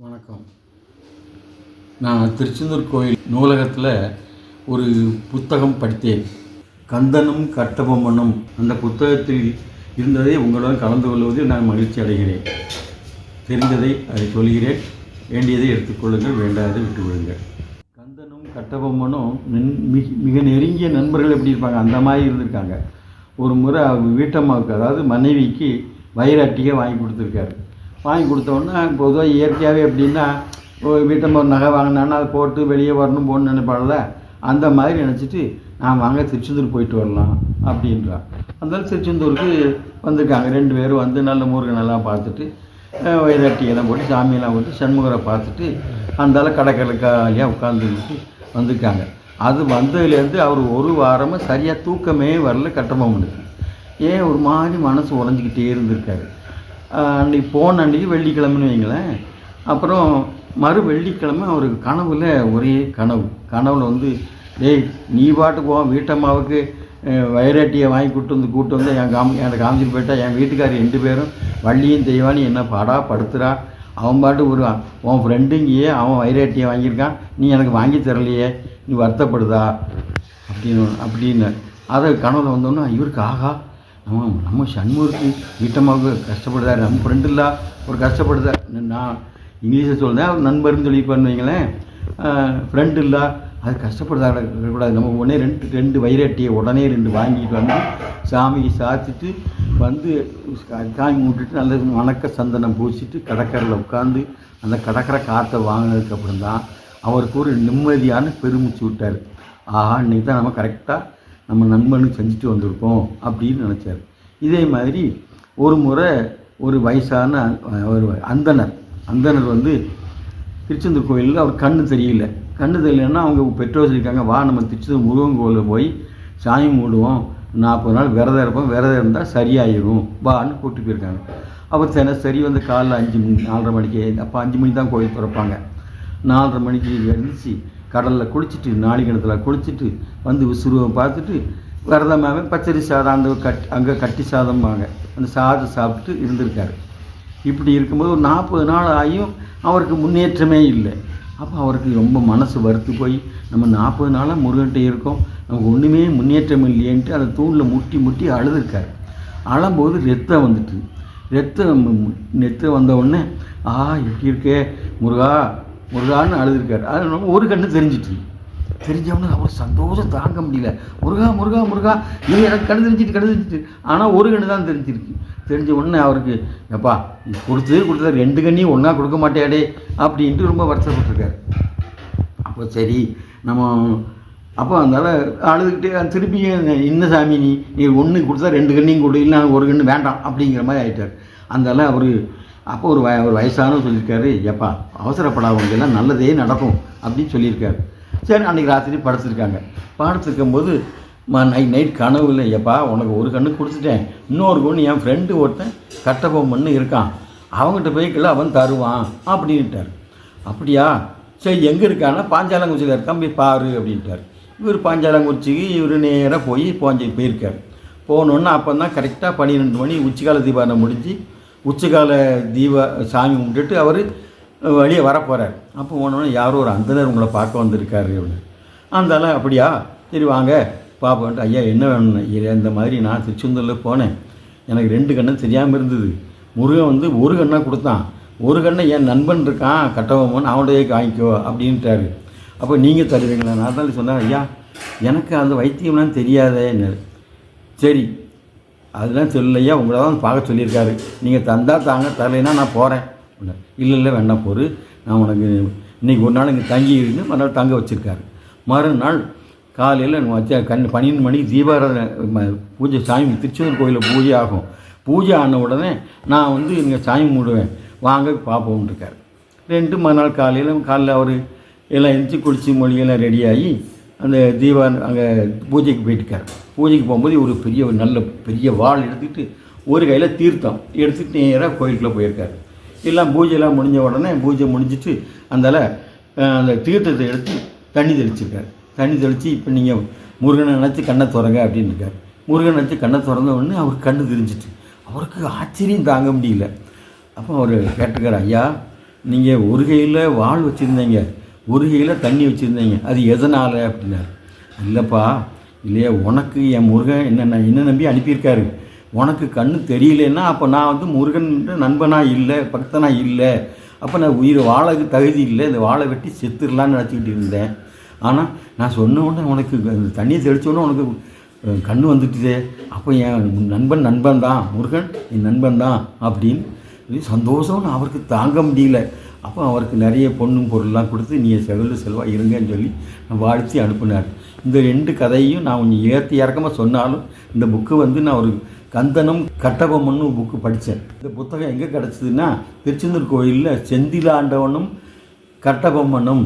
வணக்கம். நான் திருச்செந்தூர் கோயில் நூலகத்தில் ஒரு புத்தகம் படித்தேன். கந்தனும் கட்டபொம்மனும் அந்த புத்தகத்தில் இருந்ததை உங்களுடன் கலந்து கொள்வதில் நான் மகிழ்ச்சி அடைகிறேன். தெரிந்ததை அதை சொல்கிறேன். வேண்டியதை எடுத்துக்கொள்ளுங்கள், வேண்டாததை விட்டுவிடுங்கள். கந்தனும் கட்டபொம்மனும் மிக நெருங்கிய நண்பர்கள் எப்படி இருப்பாங்க, அந்த மாதிரி இருந்திருக்காங்க. ஒரு முறை வீட்டம்மாவுக்கு, அதாவது மனைவிக்கு வைராட்டியை வாங்கி கொடுத்துருக்காரு. வாங்கி கொடுத்தோன்னா பொதுவாக இயற்கையாகவே எப்படின்னா, வீட்டம்மா ஒரு நகை வாங்கினான்னா அதை போட்டு வெளியே வரணும் போகணுன்னு நினைப்பாள்ல, அந்த மாதிரி நினச்சிட்டு நான் வாங்க திருச்செந்தூர் போயிட்டு வரலாம் அப்படின்றான். அதனால திருச்செந்தூருக்கு வந்திருக்காங்க. 2 பேரும் வந்து நல்ல முருகனெல்லாம் பார்த்துட்டு, வைராட்டியெல்லாம் போட்டு சாமியெல்லாம் போட்டு சண்முகரை பார்த்துட்டு அந்தால கடற்கரையில் காலியாக உட்காந்துக்கிட்டு வந்திருக்காங்க. அது வந்ததுலேருந்து அவர் ஒரு வாரமாக சரியாக தூக்கமே வரல. கட்டபொம்மனுக்கு ஏன் ஒரு மாதிரி மனசு உறைஞ்சிக்கிட்டே இருந்திருக்காரு. அன்றைக்கி போன அன்றைக்கி வெள்ளிக்கிழமைன்னு வைங்களேன். அப்புறம் மறு வெள்ளிக்கிழமை அவருக்கு கனவில் ஒரே கனவில் வந்து, டேய் நீ பாட்டுக்கு போ, வீட்டம்மாவுக்கு வைராட்டியை வாங்கி கூட்டு வந்து எனக்கு காமிச்சிட்டு போயிட்டா, என் வீட்டுக்காரர் 2 பேரும் வள்ளியும் தெய்வானி என்ன பாடா படுத்துறா, அவன் பாட்டு வருவான், உன் ஃப்ரெண்டுங்கயே அவன் வைராட்டியை வாங்கியிருக்கான், நீ எனக்கு வாங்கி தரலையே, நீ வருத்தப்படுதா அப்படின்னு அதை கனவில் வந்தோன்னா இவருக்கு ஆகா, நம்ம சண்முகருக்கு வீட்டம்மாவுக்கு கஷ்டப்படுதாரு, நம்ம ஃப்ரெண்டு இல்லை ஒரு கஷ்டப்படுதார். நான் இங்கிலீஷில் சொல்லுறேன், அவர் நண்பர்னு சொல்லி பண்ணுவீங்களேன், ஃப்ரெண்டு இல்லை அது கஷ்டப்படுதாரு கூடாது. நம்ம உடனே ரெண்டு வைராட்டியை உடனே 2 வாங்கிட்டு வந்து சாமிக்கு சாத்திட்டு வந்து சாமி விட்டுட்டு நல்ல வணக்க சந்தனம் பூசிட்டு கடற்கரையில் உட்காந்து அந்த கடற்கரை காற்றை வாங்கினதுக்கப்புறம் தான் அவருக்கு ஒரு நிம்மதியான பெருமிச்சு விட்டார். ஆஹா, இன்றைக்கி தான் நம்ம கரெக்டாக நம்ம நண்பனுக்கு செஞ்சுட்டு வந்திருக்கோம் அப்படின்னு நினச்சார். இதே மாதிரி ஒரு முறை ஒரு வயசான ஒரு அந்தனர் வந்து திருச்செந்தூர் கோயிலில் அவர் கண்ணு தெரியலன்னா அவங்க பெற்றோர் சொல்லியிருக்காங்க, வா நம்ம திருச்செந்தூர் முருகன் கோயிலில் போய் சாமி மூடுவோம், 40 நாள் விரதம் இருப்போம், விரதம் இருந்தால் சரியாயிரும் வான்னு கூப்பிட்டு போயிருக்காங்க. அவர் தினசரி வந்து காலைல 4:30 மணிக்கு, அப்போ 5 மணிக்கு தான் கோயில் திறப்பாங்க. 4:30 மணிக்கு எழுந்துச்சு கடலில் குளிச்சுட்டு நாளிகணத்தில் குளிச்சுட்டு வந்து விசுருவை பார்த்துட்டு விரதமாக பச்சரி சாதம் அங்கே கட்டி சாதம்பாங்க, அந்த சாதம் சாப்பிட்டு இருந்திருக்காரு. இப்படி இருக்கும்போது ஒரு 40 நாள் ஆகியும் அவருக்கு முன்னேற்றமே இல்லை. அப்போ அவருக்கு ரொம்ப மனசு வறுத்து போய், நம்ம 40 நாளாக முருகன்கிட்ட இருக்கோம், நமக்கு ஒன்றுமே முன்னேற்றம் இல்லையேன்ட்டு அந்த தூணில் முட்டி அழுதுருக்காரு. அழும்போது ரத்தம் வந்துட்டு, ரத்தம் வந்த உடனே எப்படி இருக்கே முருகான்னு அழுதுருக்காரு. அது ஒரு கண்ணு தெரிஞ்சவொன்னே அவர் சந்தோஷம் தாங்க முடியல. முருகா நீ எனக்கு கண்ணு தெரிஞ்சிட்டு ஆனால் ஒரு கண்ணு தான் தெரிஞ்ச உடனே அவருக்கு, எப்பா கொடுத்தா 2 கண்ணையும் ஒன்றா கொடுக்க மாட்டேடே அப்படின்ட்டு ரொம்ப வருத்தப்பட்டிருக்காரு. அப்போ சரி அப்போ அதனால் அழுதுகிட்டே திருப்பி, இன்ன சாமி நீ ஒன்று கொடுத்தா 2 கண்ணையும் கொடு, இல்லை ஒரு கண்ணு வேண்டாம் அப்படிங்கிற மாதிரி ஆகிட்டார். அதனால் அவர் அப்போ ஒரு வயசானவர் சொல்லியிருக்காரு, எப்பா அவசரப்படாதவங்கெல்லாம் நல்லதே நடக்கும் அப்படின்னு சொல்லியிருக்காரு. சரி, அன்றைக்கி ராத்திரி படுத்துருக்கும்போது நைட் கனவுல, எப்பா உனக்கு ஒரு கண்ணு கொடுத்துட்டேன், இன்னொரு கண்ணு என் ஃப்ரெண்டு ஒருத்தன் கட்டபொம்மன்னு இருக்கான், அவங்ககிட்ட போய்க்கல அவன் தருவான் அப்படின்ட்டார். அப்படியா, சரி எங்கே இருக்கான்னா பாஞ்சாலங்குறிச்சியில் இருக்கான், போய் பாரு அப்படின்ட்டார். இவர் பாஞ்சாலங்குறிச்சிக்கு இவர் நேராக போயிருக்கார். போனோன்னா அப்போ தான் கரெக்டாக 12 மணி உச்சிக்கால தீபாவளி முடிஞ்சு உச்சிக்கால சாமி கும்பிட்டுட்டு அவர் வெளியே வரப்போகிறார். அப்போ போனோன்னா யாரோ ஒரு அந்தனர் உங்களை பார்க்க வந்திருக்காரு அப்படின்னு. அந்தால அப்படியா, சரி வாங்க பார்ப்போன்ட்டு, ஐயா என்ன வேணும்னு, இந்த மாதிரி நான் திருச்செந்தூரில் போனேன், எனக்கு 2 கண்ணும் தெரியாமல் இருந்தது, முருகன் வந்து ஒரு கண்ணாக கொடுத்தான், ஒரு கண்ணை என் நண்பன் இருக்கான் கட்டபொம்மன், அவனுடைய வாங்கிக்கோ அப்படின்ட்டாரு. அப்போ நீங்கள் தருவீங்களா? நான் தான் சொன்னேன், ஐயா எனக்கு அந்த வைத்தியம்லாம் தெரியாதேன்னு. சரி அதெல்லாம் சொல்லலையா, உங்களை தான் பார்க்க சொல்லியிருக்காரு, நீங்கள் தந்தால் தாங்க, தரலைன்னா நான் போகிறேன். இல்லை வேண்டாம் போரு, நான் உனக்கு இன்றைக்கி ஒரு நாள் இங்கே தங்கி இருந்து மறுநாள் தங்க வச்சுருக்காரு. மறுநாள் காலையில் 12 மணிக்கு தீபாராதனை பூஜை, சாமி திருச்செந்தூர் கோயிலில் பூஜை ஆகும். பூஜை ஆன உடனே நான் வந்து இங்கே சாமி மூடுவேன், வாங்க பார்ப்போம்ன்ருக்கார். மறுநாள் காலையில் அவர் எல்லாம் எழுந்திரிச்சு குளிச்சு மொழியெல்லாம் ரெடியாகி அந்த அங்கே பூஜைக்கு போயிட்டுருக்கார். பூஜைக்கு போகும்போது ஒரு நல்ல பெரிய வாள் எடுத்துக்கிட்டு ஒரு கையில் தீர்த்தம் எடுத்துகிட்டு நேராக கோயிலுக்குள்ளே போயிருக்கார். எல்லாம் பூஜையெல்லாம் முடிஞ்ச உடனே பூஜை முடிஞ்சிட்டு அந்த தீர்த்தத்தை எடுத்து தண்ணி தெளிச்சிருக்கார். தண்ணி தெளித்து, இப்போ நீங்கள் முருகனை நினச்சி கண்ணை திறங்க அப்படின்னு இருக்கார். முருகனை நினச்சி கண்ணை திறந்த உடனே அவருக்கு கண்ணு தெரிஞ்சிட்டு அவருக்கு ஆச்சரியம் தாங்க முடியல. அப்போ அவர் கேட்டுக்கார், ஐயா நீங்கள் ஒரு கையில் வாள் வச்சுருந்தீங்க, ஒரு கையில் தண்ணி வச்சுருந்தீங்க, அது எதனால் அப்படின்னாரு. இல்லைப்பா, இல்லையா, உனக்கு என் முருகன் என்ன நம்பி அனுப்பியிருக்காரு. உனக்கு கண்ணு தெரியலன்னா அப்போ நான் வந்து முருகன் நண்பனாக இல்லை, பக்தனாக இல்லை. அப்போ நான் உயிர் வாழக்கு தகுதி இல்லை, இந்த வாழை வெட்டி செத்துடலான்னு நினச்சிக்கிட்டு இருந்தேன். ஆனால் நான் சொன்ன உடனே உனக்கு தண்ணியை தெளித்தோடனே உனக்கு கண்ணு வந்துட்டுதே. அப்போ என் நண்பன் தான், முருகன் என் நண்பன் தான் அப்படின்னு சந்தோஷம்னு அவருக்கு தாங்க முடியல. அப்போ அவருக்கு நிறைய பொண்ணும் பொருள்லாம் கொடுத்து நீ செல்வா இருங்கன்னு சொல்லி நான் வாழ்த்தி அனுப்புனார். இந்த 2 கதையும் நான் கொஞ்சம் ஏற்றி இறக்கமாக சொன்னாலும் இந்த புக்கு வந்து நான் ஒரு கந்தனும் கட்டபொம்மன்னு ஒரு புக்கு படித்தேன். இந்த புத்தகம் எங்கே கிடச்சிதுன்னா திருச்செந்தூர் கோயிலில் செந்திலாண்டவனும் கட்டபொம்மனும்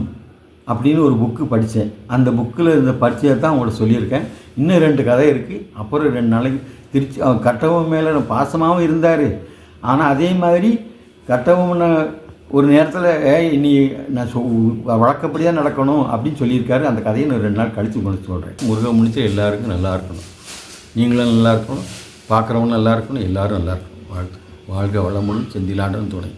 அப்படின்னு ஒரு புக்கு படித்தேன். அந்த புக்கில் இருந்த படித்ததை தான் உங்கள்கிட்ட சொல்லியிருக்கேன். இன்னும் 2 கதை இருக்குது. அப்புறம் 2 நாளைக்கு கட்டபொம்மன் மேலே பாசமாகவும் இருந்தார். ஆனால் அதே மாதிரி கட்டபொம்மனை ஒரு நேரத்தில் நீ நான் வழக்கப்படி தான் நடக்கணும் அப்படின்னு சொல்லியிருக்காரு. அந்த கதையை நான் 2 நாள் கழித்து கொண்டு சொல்கிறேன். முருகன் முடிச்ச எல்லாருக்கும் நல்லா இருக்கணும், நீங்களும் நல்லா இருக்கணும், பார்க்குறவங்க நல்லா இருக்கணும், எல்லோரும் நல்லா இருக்கணும். வாழ்க வளமுடன், செந்திலாண்டன் துணை.